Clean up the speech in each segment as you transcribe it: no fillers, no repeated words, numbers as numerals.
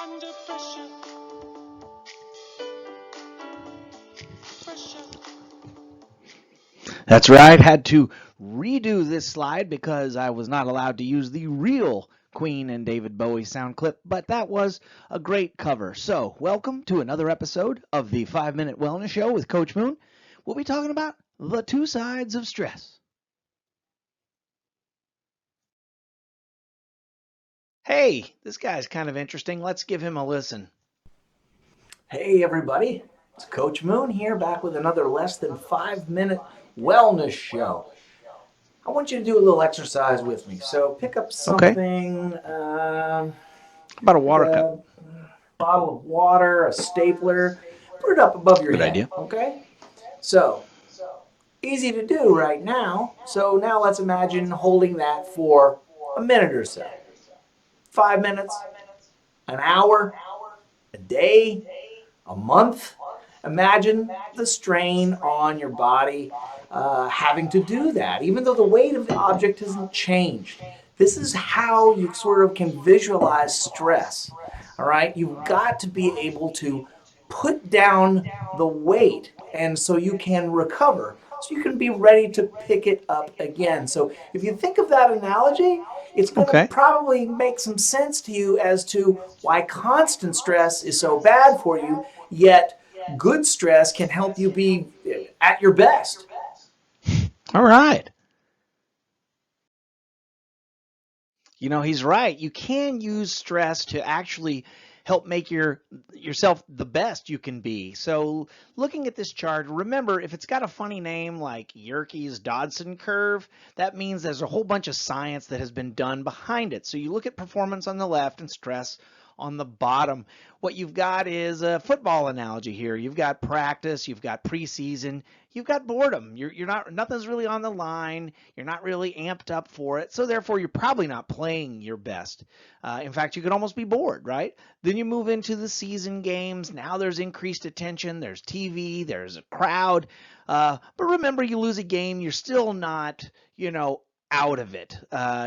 under pressure. That's right. Had to redo this slide because I was not allowed to use the real Queen and David Bowie sound clip, but that was a great cover. So, welcome to another episode of the 5-Minute Wellness Show with Coach Moon. We'll be talking about the two sides of stress. Hey, this guy's kind of interesting. Let's give him a listen. Hey everybody, it's Coach Moon here, back with another less than 5-minute wellness show. I want you to do a little exercise with me. So pick up Okay. something, About a like water cup. a bottle of water, a stapler, put it up above your Good head, idea. okay? So, easy to do right now. So now let's imagine holding that for a minute or so. 5 minutes, an hour, a day, a month. Imagine the strain on your body having to do that, even though the weight of the object hasn't changed. This is how you sort of can visualize stress. All right, you've got to be able to put down the weight, and so you can recover, so you can be ready to pick it up again. So if you think of that analogy, it's going to Okay. probably make some sense to you as to why constant stress is so bad for you, yet good stress can help you be at your best. All right. You know, he's right. You can use stress to actually help make yourself the best you can be. So, looking at this chart, remember if it's got a funny name like Yerkes Dodson curve, that means there's a whole bunch of science that has been done behind it. So, you look at performance on the left and stress on the bottom. What you've got is a football analogy here. You've got practice, you've got preseason, you've got boredom. You're not, nothing's really on the line. You're not really amped up for it. So therefore, you're probably not playing your best. In fact, you could almost be bored, right? Then you move into the season games. Now there's increased attention. There's TV. There's a crowd. But remember, you lose a game, you're still not, out of it.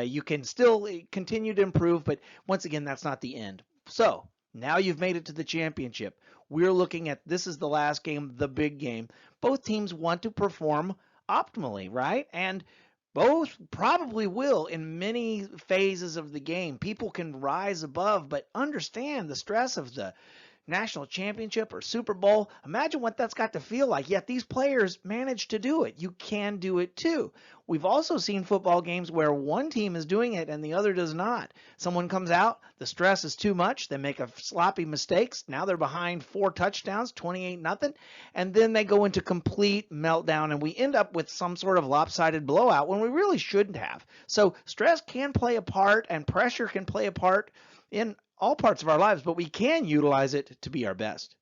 You can still continue to improve, but once again, that's not the end. So now you've made it to the championship. We're looking at this is the last game, the big game. Both teams want to perform optimally, right? And both probably will in many phases of the game. People can rise above, but understand the stress of the national championship or Super Bowl. Imagine what that's got to feel like. Yet these players manage to do it. You can do it too. We've also seen football games where one team is doing it and the other does not. Someone comes out, the stress is too much, they make a sloppy mistakes. Now they're behind 4 touchdowns, 28-0, and then they go into complete meltdown and we end up with some sort of lopsided blowout when we really shouldn't have. So stress can play a part and pressure can play a part in all parts of our lives, but we can utilize it to be our best.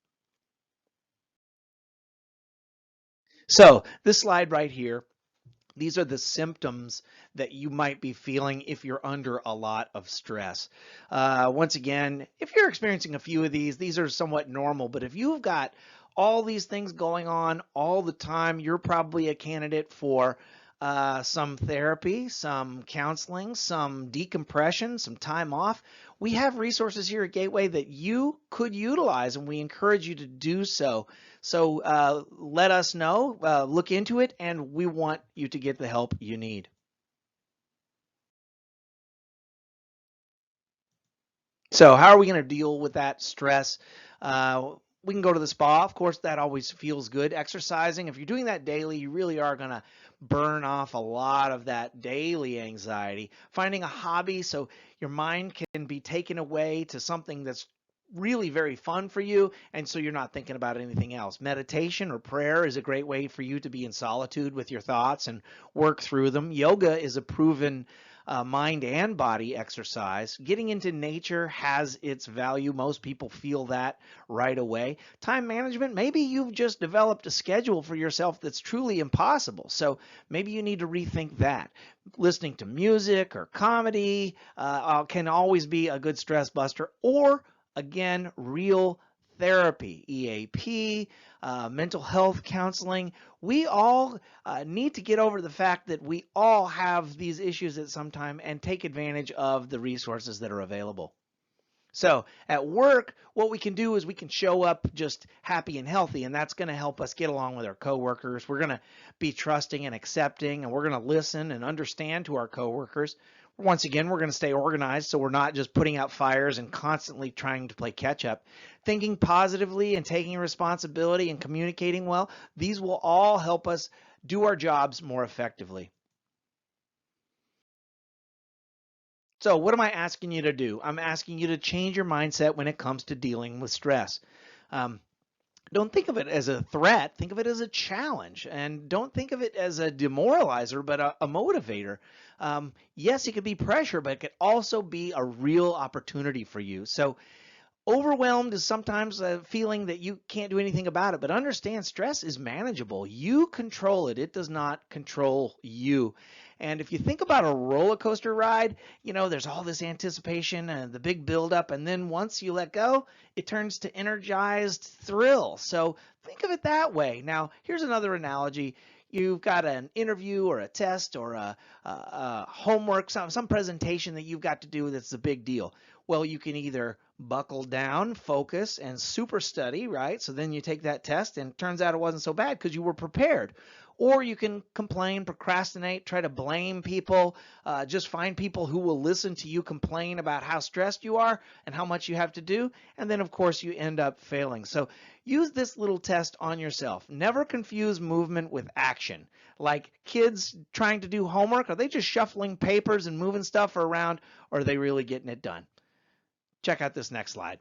So this slide right here, these are the symptoms that you might be feeling if you're under a lot of stress. Once again, if you're experiencing a few of these are somewhat normal, but if you've got all these things going on all the time, you're probably a candidate for some therapy, some counseling, some decompression, some time off. We have resources here at Gateway that you could utilize, and we encourage you to do so. So let us know, look into it, and we want you to get the help you need. So how are we going to deal with that stress? We can go to the spa. Of course, that always feels good. Exercising, if you're doing that daily, you really are going to burn off a lot of that daily anxiety. Finding a hobby so your mind can be taken away to something that's really very fun for you, and so you're not thinking about anything else. Meditation or prayer is a great way for you to be in solitude with your thoughts and work through them. Yoga is a proven mind and body exercise. Getting into nature has its value. Most people feel that right away. Time management, maybe you've just developed a schedule for yourself that's truly impossible. So maybe you need to rethink that. Listening to music or comedy can always be a good stress buster, or again, real therapy, EAP, mental health counseling. We all need to get over the fact that we all have these issues at some time and take advantage of the resources that are available. So at work, what we can do is we can show up just happy and healthy, and that's going to help us get along with our coworkers. We're going to be trusting and accepting, and we're going to listen and understand to our coworkers. Once again, we're going to stay organized, so we're not just putting out fires and constantly trying to play catch up. Thinking positively and taking responsibility and communicating well, these will all help us do our jobs more effectively. So, what am I asking you to do? I'm asking you to change your mindset when it comes to dealing with stress. Um, don't think of it as a threat. Think of it as a challenge. And don't think of it as a demoralizer, but a motivator. Yes, it could be pressure, but it could also be a real opportunity for you. So, overwhelmed is sometimes a feeling that you can't do anything about it, but understand stress is manageable. You control it, it does not control you. And if you think about a roller coaster ride, there's all this anticipation and the big buildup, and then once you let go, it turns to energized thrill. So think of it that way. Now, here's another analogy. You've got an interview or a test or a homework, some presentation that you've got to do that's a big deal. Well, you can either buckle down, focus, and super study, right? So then you take that test and it turns out it wasn't so bad because you were prepared. Or you can complain, procrastinate, try to blame people, just find people who will listen to you complain about how stressed you are and how much you have to do. And then, of course, you end up failing. So use this little test on yourself. Never confuse movement with action. Like kids trying to do homework, are they just shuffling papers and moving stuff around, or are they really getting it done? Check out this next slide.